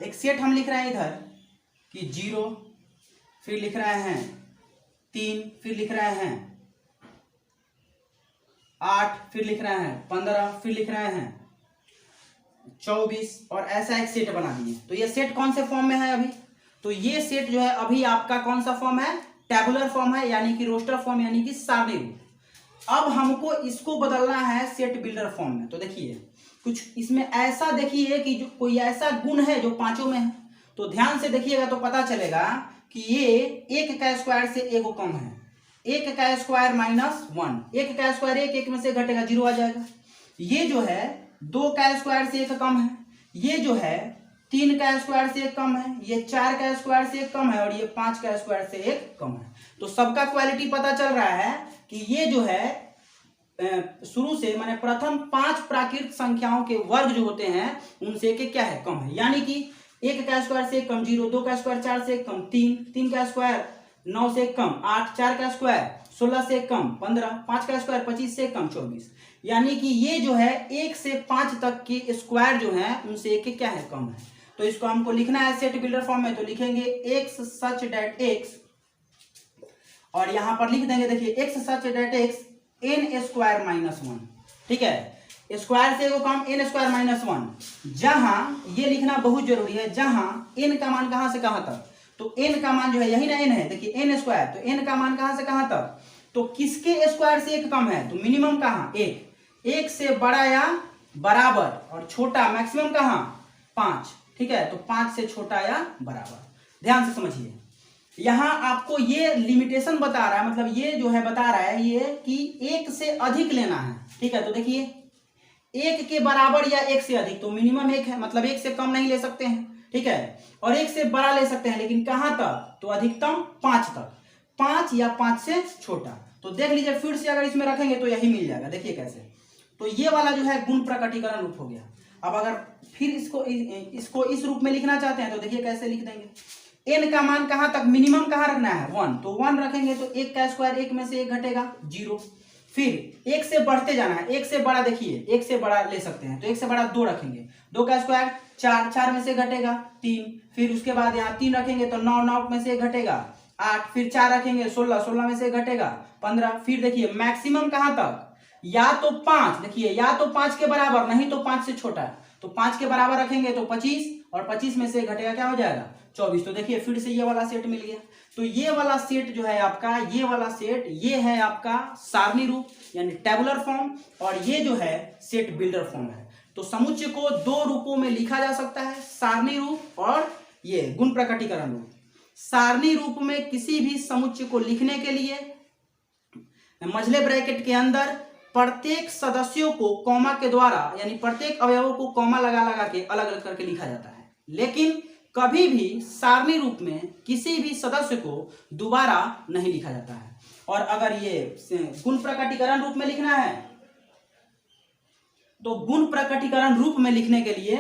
Speaker 1: एक सेट हम लिख रहे हैं इधर कि 0, फिर लिख रहे हैं 3, फिर लिख रहे हैं 8, फिर लिख रहे हैं 15, फिर लिख रहे हैं 24, और ऐसा एक सेट बना दिए। तो ये सेट कौन से फॉर्म में है अभी, तो ये सेट जो है अभी आपका कौन सा फॉर्म है, टेबुलर फॉर्म है, यानी कि रोस्टर फॉर्म, यानी कि सारणी रूप। अब हमको इसको बदलना है सेट बिल्डर फॉर्म में। तो देखिए कुछ इसमें ऐसा देखिए कि जो कोई ऐसा गुण है जो 5 में है, तो ध्यान से देखिएगा तो पता चलेगा कि ये 1 का स्क्वायर से 1 कम है, 1 का स्क्वायर -1, 1 का स्क्वायर 1 में से घटेगा 0 आ जाएगा। ये जो है 2 का स्क्वायर से 1 कम है, ये जो है 3 का स्क्वायर से एक कम है, ये 4 का स्क्वायर से एक कम है और ये 5 का स्क्वायर से एक कम है। तो सबका क्वालिटी पता चल रहा है कि ये जो है शुरू से माने प्रथम 5 प्राकृत संख्याओं के वर्ग जो होते हैं उनसे एक क्या है, कम है। यानी कि 1 का स्क्वायर से एक कम 0, 2 का स्क्वायर 4 से एक कम 3, 3 का स्क्वायर 9 से एक कम 8, 4 का स्क्वायर 16 से एक कम 15, 5 का स्क्वायर 25 से एक कम 24। यानी कि ये जो है 1 से 5 तक के स्क्वायर जो है उनसे एक क्या है, कम है। तो इसको हमको लिखना है सेट बिल्डर फॉर्म में, तो लिखेंगे x सच दैट x और यहां पर लिख देंगे, देखिए x such that x n square minus 1। ठीक है, स्क्वायर से एगो कम n स्क्वायर माइनस 1, जहां ये लिखना बहुत जरूरी है, जहां n का मान कहां से कहां तक, तो n का मान जो है यही ना n है, देखिए n स्क्वायर, तो n का मान कहां से कहां तक, तो किसके स्क्वायर से एक कम है, तो मिनिमम कहां 1 से बड़ा या बराबर और छोटा मैक्सिमम कहां 5। ठीक है, तो 5 से छोटा या बराबर। ध्यान से समझिए, यहां आपको ये लिमिटेशन बता रहा है, मतलब ये जो है बता रहा है ये कि 1 से अधिक लेना है। ठीक है, तो देखिए 1 के बराबर या 1 से अधिक, तो मिनिमम 1 है, मतलब 1 से कम नहीं ले सकते हैं। ठीक है, और 1 से बड़ा ले सकते हैं, लेकिन कहां तक, तो अधिकतम 5 तक, 5 या 5 से छोटा। तो देख लीजिए फिर से अगर इसमें रखेंगे तो यही मिल जाएगा। देखिए कैसे, तो ये वाला जो है गुण प्रकटीकरण रूप हो गया। अब अगर फिर इसको इस रूप में लिखना चाहते हैं तो देखिए कैसे लिख देंगे, n का मान कहां तक, मिनिमम कहां रखना है 1, तो 1 रखेंगे तो 1 का स्क्वायर 1 में से 1 घटेगा 0। फिर 1 से बढ़ते जाना है, 1 से बड़ा देखिए 1 से बड़ा ले सकते हैं, तो 1 से बड़ा 2 रखेंगे, 2 का स्क्वायर 4, 4 में से घटेगा 3, फिर उसके बाद यहाँ 3 रखेंगे तो 9, 9 में से घटेगा 8, फिर 4 रखेंगे 16, 16 में से घटेगा 15। फिर देखिए मैक्सिमम कहां तक, या तो 5, देखिए या तो 5 के बराबर, नहीं तो 5 से छोटा है, तो 5 के बराबर रखेंगे तो 25 और 25 में से घटेगा क्या हो जाएगा 24। तो देखिए फिर से ये वाला सेट मिल गया। तो ये वाला सेट जो है आपका, ये वाला सेट ये है आपका सारणी रूप यानी टेबुलर फॉर्म, और ये जो है सेट बिल्डर फॉर्म है। तो समुच्चय को 2 रूपों में लिखा जा सकता है, सारणी रूप और ये गुण प्रकटीकरण रूप। सारणी रूप में किसी भी समुच्चय को लिखने के लिए मझले ब्रैकेट के अंदर प्रत्येक सदस्यों को कॉमा के द्वारा यानी प्रत्येक अवयवों को कॉमा लगा लगा के अलग अलग करके लिखा जाता है। लेकिन कभी भी सारणी रूप में किसी भी सदस्य को दोबारा नहीं लिखा जाता है। और अगर ये गुण प्रकटीकरण रूप में लिखना है तो गुण प्रकटीकरण रूप में लिखने के लिए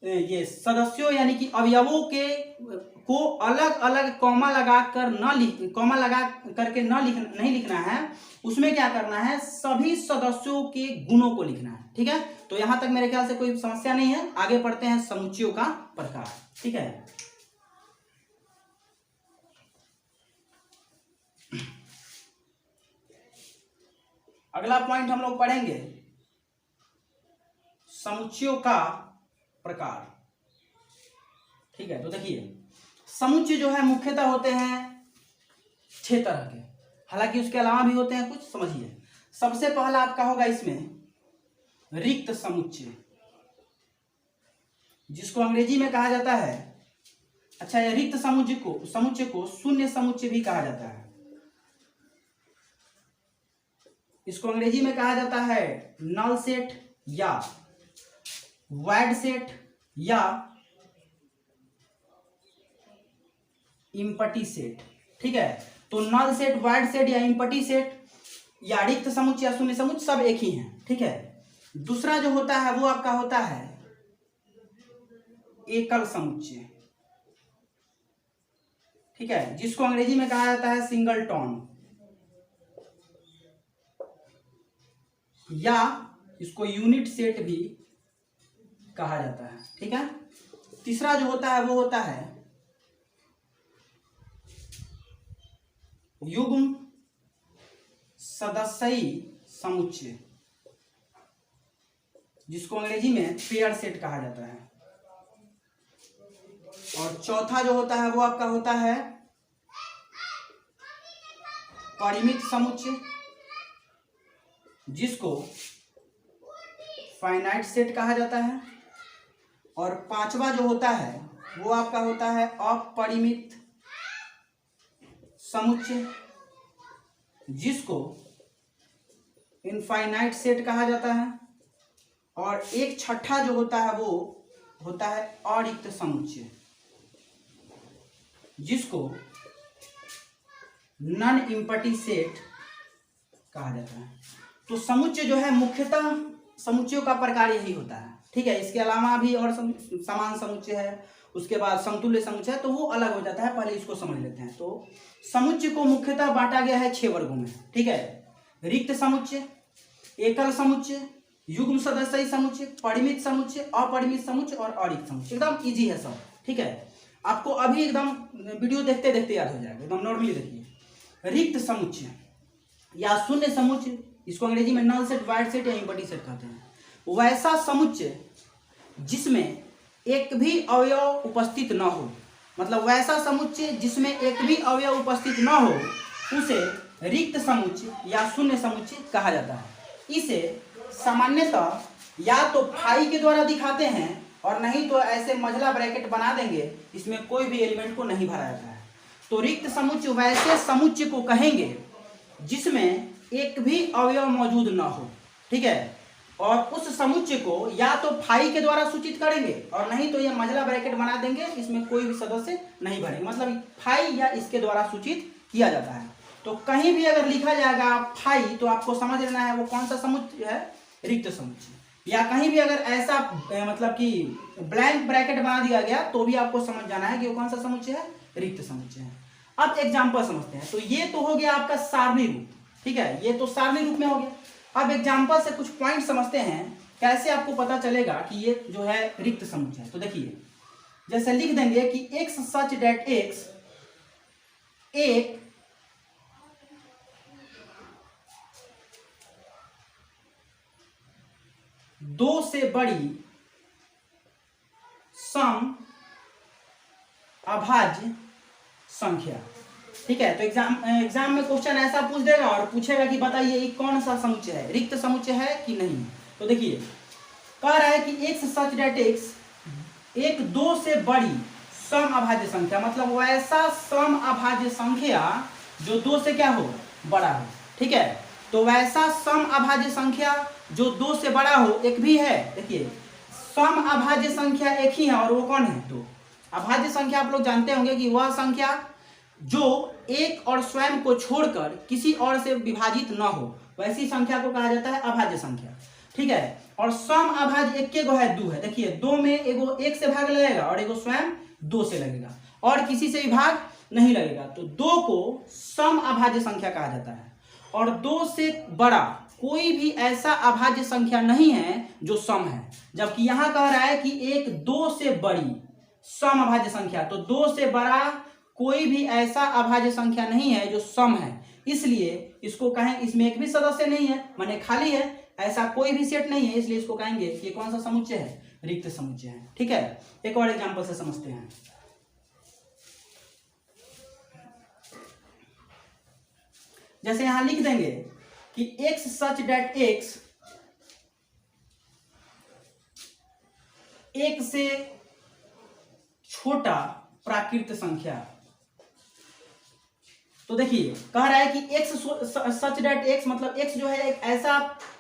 Speaker 1: ये सदस्यों यानी कि अवयवों के को अलग अलग कॉमा लगा करके नहीं लिखना है, उसमें क्या करना है, सभी सदस्यों के गुणों को लिखना है। ठीक है, तो यहां तक मेरे ख्याल से कोई समस्या नहीं है। आगे पढ़ते हैं समुच्चयों का प्रकार। ठीक है, अगला पॉइंट हम लोग पढ़ेंगे समुच्चयों का प्रकार। ठीक है, तो देखिए समुच्चय जो है मुख्यतः होते हैं 6 तरह के, हालांकि उसके अलावा भी होते हैं कुछ। समझिए, सबसे पहला आपका होगा इसमें रिक्त समुच्चय, जिसको अंग्रेजी में कहा जाता है, अच्छा ये रिक्त समुच्चय को शून्य समुच्चय भी कहा जाता है। इसको अंग्रेजी में कहा जाता है नल सेट या वॉइड सेट या इम्पटी सेट। ठीक है, तो नल सेट, वॉइड सेट या इम्पटी सेट या रिक्त समुच्चय या शून्य समुच्चय सब एक ही हैं। ठीक है, दूसरा जो होता है वो आपका होता है एकल समुच्चय। ठीक है, जिसको अंग्रेजी में कहा जाता है सिंगलटन, या इसको यूनिट सेट भी कहा जाता है। ठीक है, तीसरा जो होता है वो होता है युग्म सदस्यी समुच्चय, जिसको अंग्रेजी में पेयर सेट कहा जाता है। और चौथा जो होता है वो आपका होता है परिमित समुच्चय, जिसको फाइनाइट सेट कहा जाता है। और पांचवा जो होता है वो आपका होता है अपरिमित समुच्चय, जिसको इनफाइनाइट सेट कहा जाता है। और एक छठा जो होता है वो होता है अरिक्त समुच्चय, जिसको नॉन एम्प्टी सेट कहा जाता है। तो समुच्चय जो है मुख्यतः समुच्चयों का प्रकार यही होता है, ठीक है। इसके अलावा भी और समान समुच्चय है, उसके बाद समतुल्य समुच्चय है, तो वो अलग हो जाता है। पहले इसको समझ लेते हैं। तो समुच्चय को मुख्यतः बांटा गया है 6 वर्गों में, ठीक है। रिक्त समुच्चय, एकल समुच्चय, युग्म सदस्य समुच्चय, परिमित समुच्चय, अपरिमित समुच्चय और अरिक्त समुच्चय। एकदम इजी है सब, ठीक है। आपको अभी एकदम वीडियो देखते देखते याद हो जाएगा, एकदम नॉर्मली देखिए। रिक्त समुच्चय या शून्य समुच्चय, इसको अंग्रेजी में नल सेट, वाइड सेट या एम्प्टी सेट कहते हैं। वैसा समुच्चय जिसमें एक भी अवयव उपस्थित न हो, मतलब वैसा समुच्चय जिसमें एक भी अवयव उपस्थित न हो, उसे रिक्त समुच्चय या शून्य समुच्चय कहा जाता है। इसे सामान्यतः या तो फाई के द्वारा दिखाते हैं और नहीं तो ऐसे मझला ब्रैकेट बना देंगे, इसमें कोई भी एलिमेंट को नहीं भरा जाता है। तो रिक्त समुच्चय वैसे समुच्चय को कहेंगे जिसमें एक भी अवयव मौजूद न हो, ठीक है। और उस समुच्चय को या तो फाई के द्वारा सूचित करेंगे और नहीं तो ये मझला ब्रैकेट बना देंगे, इसमें कोई भी सदस्य नहीं भरेंगे, मतलब फाई या इसके द्वारा सूचित किया जाता है। तो कहीं भी अगर लिखा जाएगा फाई तो आपको समझ लेना है वो कौन सा समुच्चय है, रिक्त समुच्चय। या कहीं भी अगर ऐसा मतलब कि ब्लैंक ब्रैकेट बना दिया गया तो भी आपको समझ जाना है कि वो कौन सा समुच्चय है, रिक्त समुच्चय है। अब एग्जाम्पल समझते हैं। तो ये तो हो गया आपका सारणी रूप, ठीक है, ये तो सारणी रूप में हो गया। अब एग्जाम्पल से कुछ पॉइंट समझते हैं, कैसे आपको पता चलेगा कि ये जो है रिक्त समुच्चय है। तो देखिए, जैसे लिख देंगे कि एक्स सच डेट एक्स एक दो से बड़ी सम अभाज्य संख्या, ठीक है। तो एग्जाम में क्वेश्चन ऐसा पूछ देगा और पूछेगा कि बताइए ये कौन सा समुच्चय है, रिक्त समुच्चय है कि नहीं। तो देखिए, कह रहा है कि एक्स सच डेट एक्स एक दो से बड़ी सम अभाज्य संख्या, मतलब वैसा सम अभाज्य संख्या जो दो से क्या हो, बड़ा हो, ठीक है। तो वैसा सम अभाज्य संख्या जो दो से बड़ा हो एक भी है। देखिए, सम अभाज्य संख्या एक ही है और वो कौन है, दो। अभाज्य संख्या आप लोग जानते होंगे कि वह संख्या जो एक और स्वयं को छोड़कर किसी और से विभाजित न हो, वैसी संख्या को कहा जाता है अभाज्य संख्या, ठीक है। और सम अभाज्य एक के गो है, दो है। देखिए, दो में एगो एक से भाग लगेगा और एगो स्वयं दो से लगेगा और किसी से भी भाग नहीं लगेगा। तो दो को सम अभाज्य संख्या कहा जाता है। और दो से बड़ा कोई भी ऐसा अभाज्य संख्या नहीं है जो सम है, जबकि यहां कह रहा है कि एक दो से बड़ी सम अभाज्य संख्या, तो दो से बड़ा कोई भी ऐसा अभाज्य संख्या नहीं है जो सम है, इसलिए इसको कहें इसमें एक भी सदस्य नहीं है, माने खाली है, ऐसा कोई भी सेट नहीं है, इसलिए इसको कहेंगे कि कौन सा समुच्चय है, रिक्त समुच्चय है, ठीक है। एक और एग्जांपल से समझते हैं। जैसे यहां लिख देंगे कि एक्स सच डेट एक्स एक से छोटा प्राकृत संख्या। तो देखिए, कह रहा है कि एक्स सच डेट एक्स, मतलब एक्स जो है एक ऐसा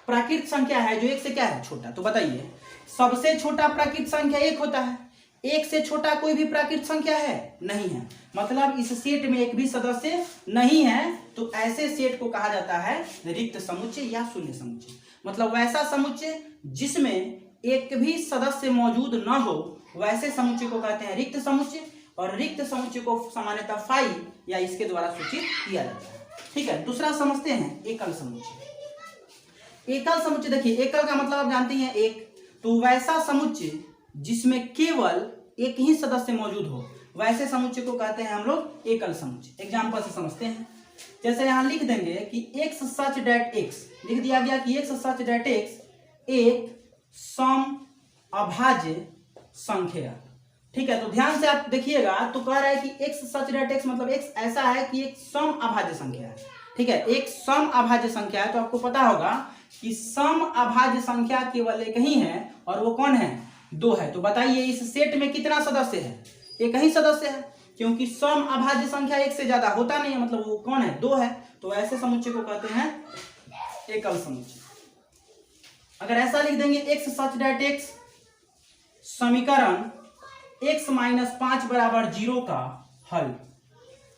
Speaker 1: प्राकृत संख्या है जो एक से क्या है, छोटा। तो बताइए, सबसे छोटा प्राकृत संख्या एक होता है, एक से छोटा कोई भी प्राकृत संख्या है नहीं है, मतलब इस सेट में एक भी सदस्य नहीं है। तो ऐसे सेट को कहा जाता है रिक्त समुच्चय या शून्य समुच्चय, मतलब वैसा समुच्चय जिसमें एक भी सदस्य मौजूद न हो, वैसे समुच्चय को कहते हैं रिक्त समुच्चय। और रिक्त समुच्चय को सामान्यतः फाई या इसके द्वारा सूचित किया जाता है, ठीक है। दूसरा समझते हैं एकल समुच्चय। एकल समुच्चय, देखिए एकल का मतलब आप जानते हैं एक, तो वैसा समुच्चय जिसमें केवल एक ही सदस्य मौजूद हो, वैसे समुच्चय को कहते हैं हम लोग एकल समुच्चय। एग्जांपल से समझते हैं। जैसे यहां लिख देंगे कि एक्स सच डेट एक्स, लिख दिया गया कि एक्स सच डेट एक्स एक सम अभाज्य संख्या, ठीक है। तो ध्यान से आप देखिएगा, तो कह रहा है कि एक्स सच डेट एक्स, मतलब एक्स ऐसा है कि एक सम अभाज्य संख्या है, ठीक है। एक सम अभाज्य संख्या है, तो आपको पता होगा कि सम अभाज्य संख्या केवल एक ही है और वो कौन है, दो है। तो बताइए इस सेट में कितना सदस्य है, एक ही सदस्य है, क्योंकि सम अभाज्य संख्या एक से ज्यादा होता नहीं है, मतलब वो कौन है, दो है। तो ऐसे समुच्चय को कहते हैं एकल समुच्चय। अगर ऐसा लिख देंगे एक्स सच डेट एक्स समीकरण x माइनस 5 बराबर 0 का हल।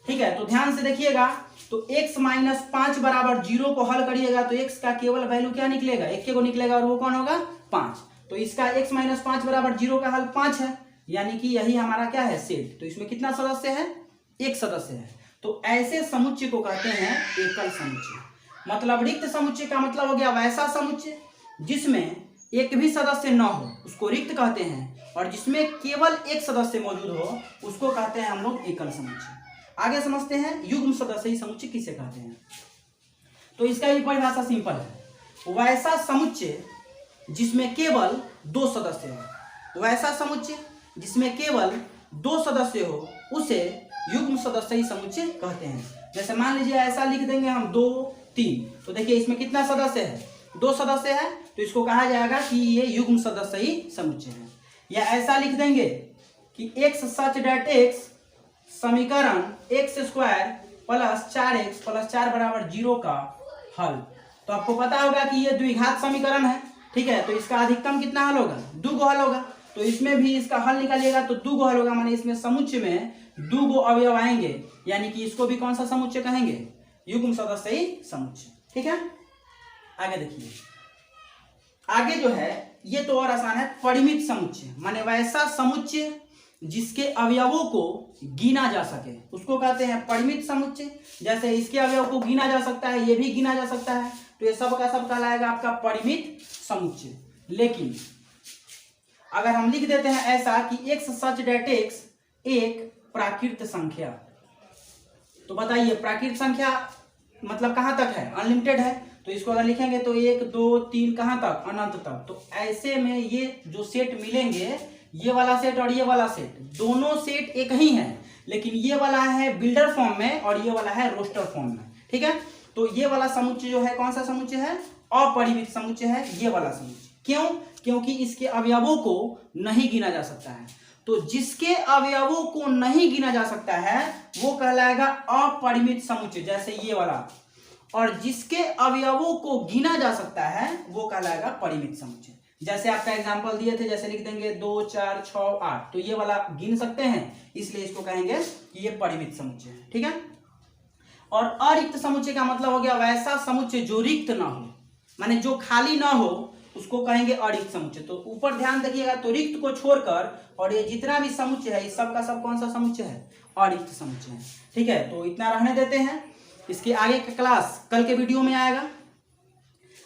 Speaker 1: ठीक है, तो ध्यान से देखिएगा, तो x माइनस 5 बराबर 0 को हल करिएगा तो x का केवल वैल्यू क्या निकलेगा, एक को निकलेगा, और वो कौन होगा, 5। तो इसका x माइनस 5 बराबर 0 का हल 5 है, यानी कि यही हमारा क्या है, सेट। तो इसमें कितना सदस्य है, एक सदस्य है। तो ऐसे समुच्चय को कहते हैं एकल समुच्चय। मतलब रिक्त समुच्चय का मतलब हो गया वैसा समुच्चय जिसमें एक भी सदस्य न हो, उसको रिक्त कहते हैं, और जिसमें केवल एक सदस्य मौजूद हो उसको कहते हैं हम लोग एकल समुच्चय। आगे समझते हैं युग्म सदस्य समुच्चय किसे कहते हैं। तो इसका भी परिभाषा सिंपल है, वैसा समुच्चय जिसमें केवल दो सदस्य हो, वैसा समुच्चय जिसमें केवल दो सदस्य हो उसे युग्म सदस्य समुच्चय कहते हैं। जैसे मान लीजिए ऐसा लिख देंगे हम 2 3, तो देखिए इसमें कितना सदस्य है, दो सदस्य है, तो इसको कहा जाएगा कि ये युग्म सदस्य समुच्चय है। या ऐसा लिख देंगे कि x सच डेट x समीकरण x square plus 4x plus 4 बराबर 0 का हल। तो आपको पता होगा कि ये द्विघात समीकरण है, ठीक है, तो इसका अधिकतम कितना हल होगा, 2 गो हल होगा। तो इसमें भी इसका हल निकालिएगा तो 2 गो हल होगा, माने इसमें समुच्चय में 2 गो अवयव आएंगे, यानी कि इसको भी कौन सा समुच्चय कहेंगे, युग्म सदस्य समुच्चय। ठीक है, आगे देखिए, आगे जो है ये तो और आसान है, परिमित समुच्चय, माने वैसा समुच्चय जिसके अवयवों को गिना जा सके उसको कहते हैं परिमित समुच्चय। जैसे इसके अवयव को गिना जा सकता है, ये भी गिना जा सकता है, तो ये सब का सब कहलाएगा आपका परिमित समुच्चय। लेकिन अगर हम लिख देते हैं ऐसा कि x सच डेट x एक प्राकृत संख्या, तो बताइए प्राकृत संख्या मतलब कहां तक है, अनलिमिटेड है, तो इसको अगर लिखेंगे तो 1 2 3 कहां तक, अनंत तक। तो ऐसे में ये जो सेट मिलेंगे, ये वाला सेट और ये वाला सेट, दोनों सेट एक ही है, लेकिन ये वाला है बिल्डर फॉर्म में और ये वाला है रोस्टर फॉर्म में। ठीक है, तो ये वाला समुच्चय जो है कौन सा समुच्चय है, अपरिमित समुच्चय है ये वाला समुच्चय। क्यों, क्योंकि इसके अवयवों को नहीं गिना जा सकता है। तो जिसके अवयवों को नहीं गिना जा सकता है वो कहलाएगा अपरिमित समुच्चय, जैसे ये वाला, और जिसके अवयवों को गिना जा सकता है वो कहलाएगा परिमित समुच्चय। जैसे आपका एग्जांपल दिए थे, जैसे लिख देंगे 2 4 6 8, तो ये वाला गिन सकते हैं, इसलिए इसको कहेंगे कि ये परिमित समुच्चय है। ठीक है, और अरिक्त समुच्चय का मतलब हो गया वैसा समुच्चय जो रिक्त ना हो, माने जो खाली ना हो उसको कहेंगे अरिक्त समुच्चय। तो ऊपर ध्यान देखिएगा, तो रिक्त को छोड़कर और ये जितना भी समुच्चय है, इस सब का सब कौन सा समुच्चय है, अरिक्त समुच्चय है। ठीक है, तो इतना रहने देते हैं, इसके आगे का क्लास कल के वीडियो में आएगा।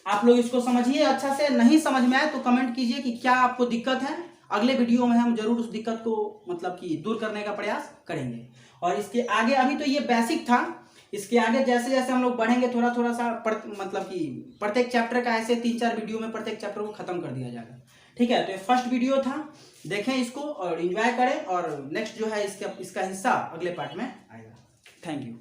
Speaker 1: आप लोग इसको समझिए अच्छा से, नहीं समझ में आए तो कमेंट कीजिए कि क्या आपको दिक्कत है, अगले वीडियो में हम जरूर उस दिक्कत को मतलब कि दूर करने का प्रयास करेंगे। और इसके आगे, अभी तो ये बेसिक था, इसके आगे जैसे जैसे हम लोग बढ़ेंगे थोड़ा थोड़ा सा मतलब कि प्रत्येक चैप्टर का ऐसे 3-4 वीडियो में प्रत्येक चैप्टर को खत्म कर दिया जाएगा। ठीक है, तो ये फर्स्ट वीडियो था, देखें इसको और एंजॉय करें, और नेक्स्ट जो है इसका हिस्सा अगले पार्ट में आएगा। Thank you.